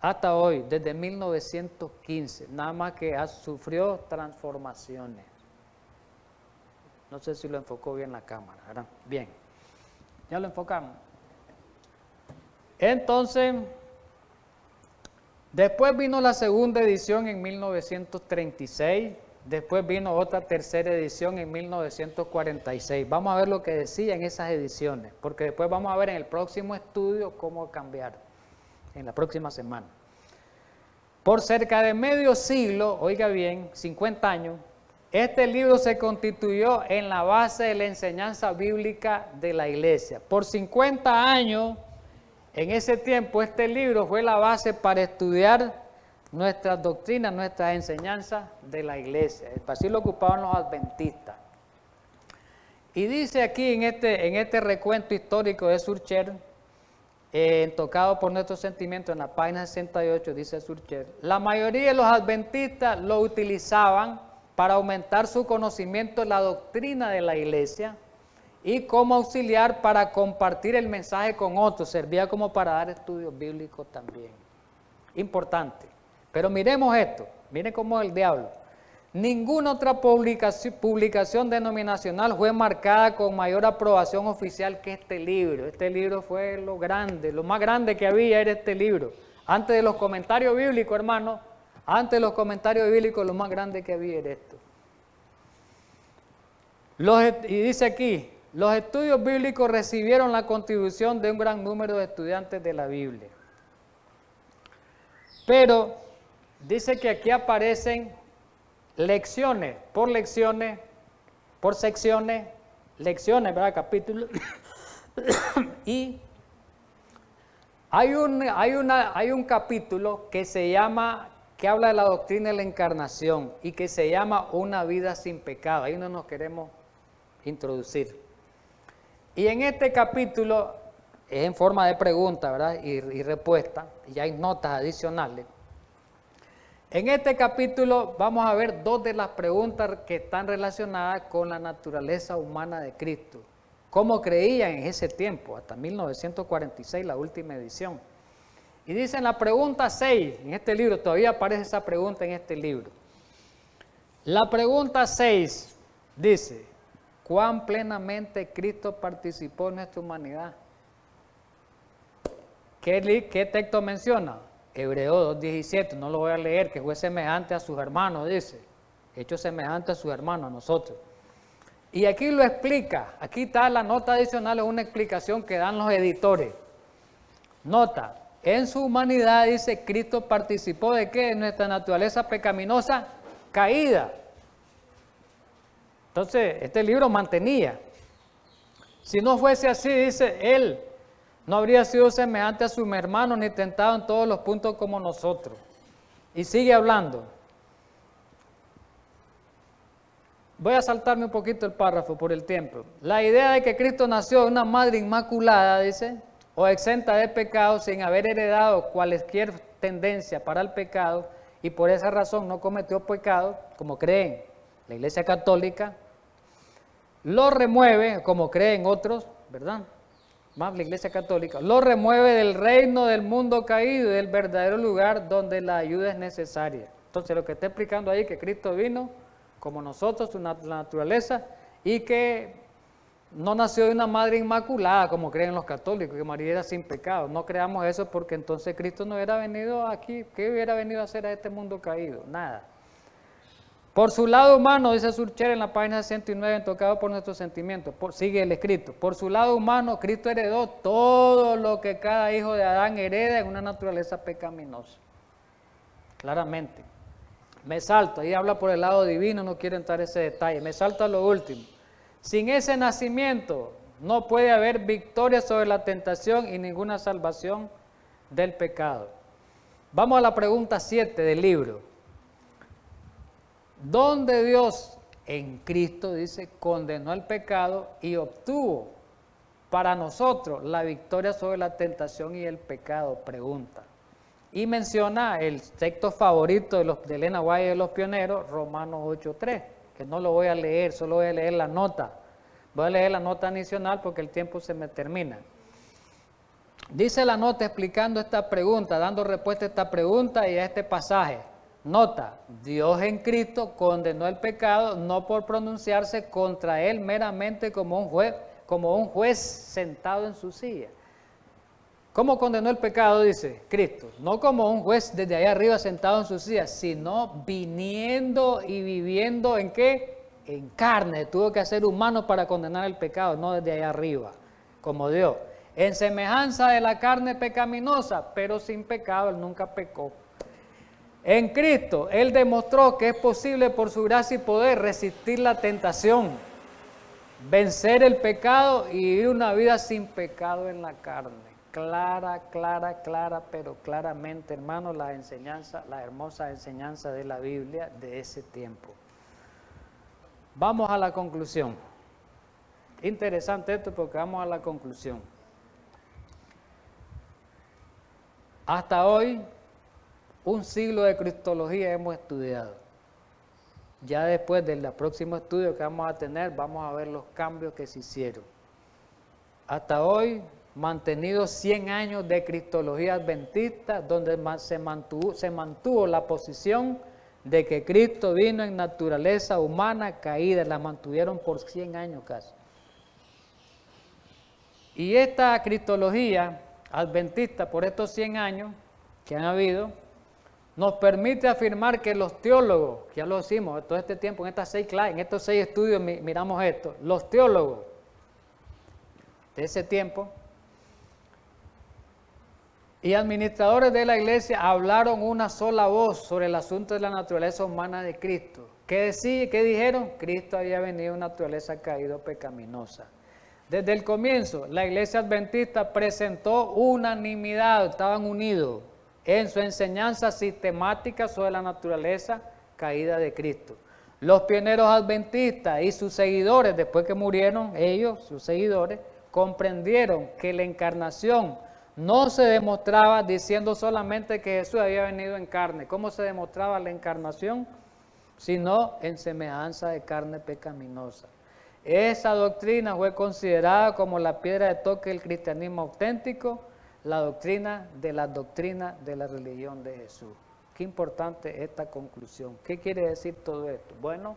hasta hoy, desde 1915, nada más que sufrió transformaciones. No sé si lo enfocó bien la cámara, ¿verdad? Bien, ya lo enfocamos. Entonces, después vino la segunda edición en 1936, después vino otra tercera edición en 1946. Vamos a ver lo que decía en esas ediciones, porque después vamos a ver en el próximo estudio cómo cambiar, en la próxima semana. Por cerca de medio siglo, oiga bien, 50 años, este libro se constituyó en la base de la enseñanza bíblica de la iglesia. Por 50 años, en ese tiempo, este libro fue la base para estudiar nuestras doctrinas, nuestras enseñanzas de la iglesia. Así lo ocupaban los adventistas. Y dice aquí en este recuento histórico de Surcher, tocado por nuestros sentimientos, en la página 68, dice Surcher, la mayoría de los adventistas lo utilizaban para aumentar su conocimiento de la doctrina de la iglesia y como auxiliar para compartir el mensaje con otros, servía como para dar estudios bíblicos también. Importante. Pero miremos esto, miren cómo es el diablo. Ninguna otra publicación denominacional fue marcada con mayor aprobación oficial que este libro. Este libro fue lo grande, lo más grande que había era este libro. Antes de los comentarios bíblicos, hermano, antes de los comentarios bíblicos, lo más grande que había era esto. Y dice aquí, los estudios bíblicos recibieron la contribución de un gran número de estudiantes de la Biblia. Pero dice que aquí aparecen lecciones, por secciones, lecciones, ¿verdad? Capítulos. Y hay un capítulo que se llama, que habla de la doctrina de la encarnación y que se llama Una vida sin pecado. Ahí no nos queremos introducir. Y en este capítulo es en forma de pregunta, ¿verdad? Y respuesta, y hay notas adicionales. En este capítulo vamos a ver dos de las preguntas que están relacionadas con la naturaleza humana de Cristo. cómo creían en ese tiempo, hasta 1946, la última edición. Y dice en la pregunta 6, en este libro, todavía aparece esa pregunta en este libro. La pregunta 6 dice, ¿cuán plenamente Cristo participó en nuestra humanidad? ¿Qué texto menciona? Hebreo 2:17, no lo voy a leer, que fue semejante a sus hermanos, dice. Hecho semejante a sus hermanos, a nosotros. Y aquí lo explica, aquí está la nota adicional, es una explicación que dan los editores. Nota, en su humanidad, dice, Cristo participó de qué? En nuestra naturaleza pecaminosa caída. Entonces, este libro mantenía. Si no fuese así, dice, él no habría sido semejante a sus hermanos ni tentado en todos los puntos como nosotros. Y sigue hablando. Voy a saltarme un poquito el párrafo por el tiempo. La idea de que Cristo nació de una madre inmaculada, dice, o exenta de pecado sin haber heredado cualquier tendencia para el pecado y por esa razón no cometió pecado, como creen la Iglesia Católica, lo remueve, como creen otros, ¿verdad? Más la Iglesia Católica, lo remueve del reino del mundo caído y del verdadero lugar donde la ayuda es necesaria. Entonces lo que está explicando ahí es que Cristo vino como nosotros, la naturaleza, y que no nació de una madre inmaculada, como creen los católicos, que María era sin pecado. No creamos eso porque entonces Cristo no hubiera venido aquí. ¿Qué hubiera venido a hacer a este mundo caído? Nada. Por su lado humano, dice Surcher en la página 109, tocado por nuestros sentimientos, sigue el escrito, por su lado humano, Cristo heredó todo lo que cada hijo de Adán hereda en una naturaleza pecaminosa. Claramente. Me salto, ahí habla por el lado divino, no quiero entrar en ese detalle, me salto a lo último. Sin ese nacimiento no puede haber victoria sobre la tentación y ninguna salvación del pecado. Vamos a la pregunta 7 del libro. ¿Dónde Dios en Cristo, dice, condenó el pecado y obtuvo para nosotros la victoria sobre la tentación y el pecado? Pregunta. Y menciona el texto favorito de Elena White y de los pioneros, Romanos 8:3, que no lo voy a leer, solo voy a leer la nota. Voy a leer la nota adicional porque el tiempo se me termina. Dice la nota explicando esta pregunta, dando respuesta a esta pregunta y a este pasaje. Nota, Dios en Cristo condenó el pecado no por pronunciarse contra él meramente como un juez sentado en su silla. ¿Cómo condenó el pecado? Dice Cristo, no como un juez desde allá arriba sentado en su silla, sino viniendo y viviendo ¿en qué? En carne, tuvo que ser humano para condenar el pecado, no desde allá arriba, como Dios. En semejanza de la carne pecaminosa, pero sin pecado, él nunca pecó. En Cristo, él demostró que es posible por su gracia y poder resistir la tentación, vencer el pecado y vivir una vida sin pecado en la carne. Clara, pero claramente, hermanos, la enseñanza, la hermosa enseñanza de la Biblia de ese tiempo. Vamos a la conclusión. Interesante esto porque vamos a la conclusión. Hasta hoy, un siglo de cristología hemos estudiado. Ya después del próximo estudio que vamos a tener, vamos a ver los cambios que se hicieron. Hasta hoy, mantenido 100 años de cristología adventista, donde se mantuvo la posición de que Cristo vino en naturaleza humana caída, la mantuvieron por 100 años casi. Y esta cristología adventista por estos 100 años que han habido, nos permite afirmar que los teólogos, que ya lo hicimos todo este tiempo, en estos 6 estudios miramos esto, los teólogos de ese tiempo y administradores de la iglesia hablaron una sola voz sobre el asunto de la naturaleza humana de Cristo. ¿Qué dijeron? Cristo había venido en naturaleza caída pecaminosa. Desde el comienzo, la iglesia adventista presentó unanimidad, estaban unidos en su enseñanza sistemática sobre la naturaleza caída de Cristo. Los pioneros adventistas y sus seguidores, después que murieron ellos, sus seguidores, comprendieron que la encarnación no se demostraba diciendo solamente que Jesús había venido en carne. ¿Cómo se demostraba la encarnación? Sino en semejanza de carne pecaminosa. Esa doctrina fue considerada como la piedra de toque del cristianismo auténtico, la doctrina de la religión de Jesús. Qué importante esta conclusión. ¿Qué quiere decir todo esto? Bueno,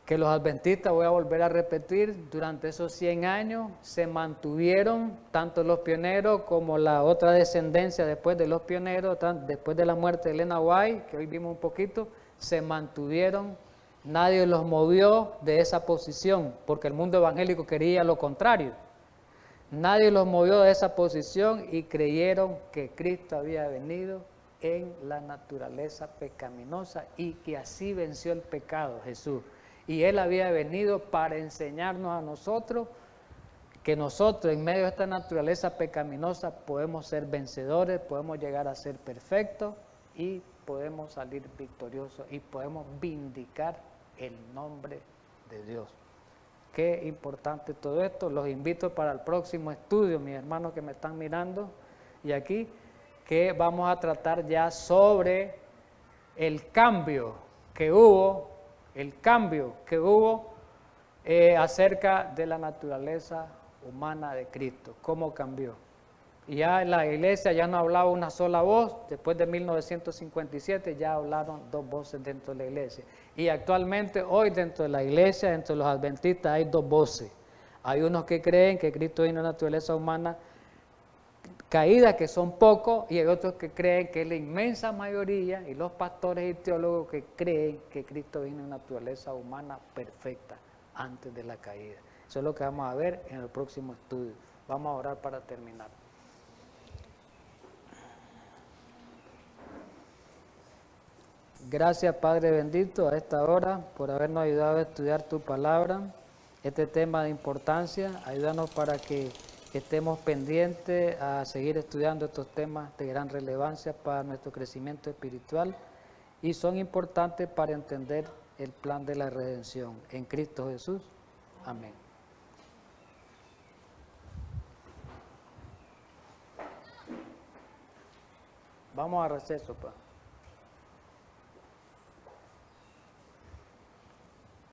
que los adventistas, voy a volver a repetir, durante esos 100 años se mantuvieron, tanto los pioneros como la otra descendencia después de los pioneros, después de la muerte de Elena White, que hoy vimos un poquito, se mantuvieron, nadie los movió de esa posición, porque el mundo evangélico quería lo contrario. Nadie los movió de esa posición y creyeron que Cristo había venido en la naturaleza pecaminosa y que así venció el pecado, Jesús. Y Él había venido para enseñarnos a nosotros que nosotros en medio de esta naturaleza pecaminosa podemos ser vencedores, podemos llegar a ser perfectos y podemos salir victoriosos y podemos vindicar el nombre de Dios. Qué importante todo esto. Los invito para el próximo estudio, mis hermanos que me están mirando y aquí, que vamos a tratar ya sobre el cambio que hubo acerca de la naturaleza humana de Cristo, cómo cambió. Y ya en la iglesia ya no hablaba una sola voz, después de 1957 ya hablaron dos voces dentro de la iglesia. Y actualmente hoy dentro de la iglesia, dentro de los adventistas hay dos voces. Hay unos que creen que Cristo vino en la naturaleza humana caída, que son pocos, y hay otros que creen que es la inmensa mayoría, y los pastores y teólogos que creen que Cristo vino en naturaleza humana perfecta antes de la caída. Eso es lo que vamos a ver en el próximo estudio. Vamos a orar para terminar. Gracias, Padre bendito, a esta hora por habernos ayudado a estudiar tu palabra, este tema de importancia. Ayúdanos para que estemos pendientes a seguir estudiando estos temas de gran relevancia para nuestro crecimiento espiritual y son importantes para entender el plan de la redención en Cristo Jesús. Amén. Vamos a receso, pues.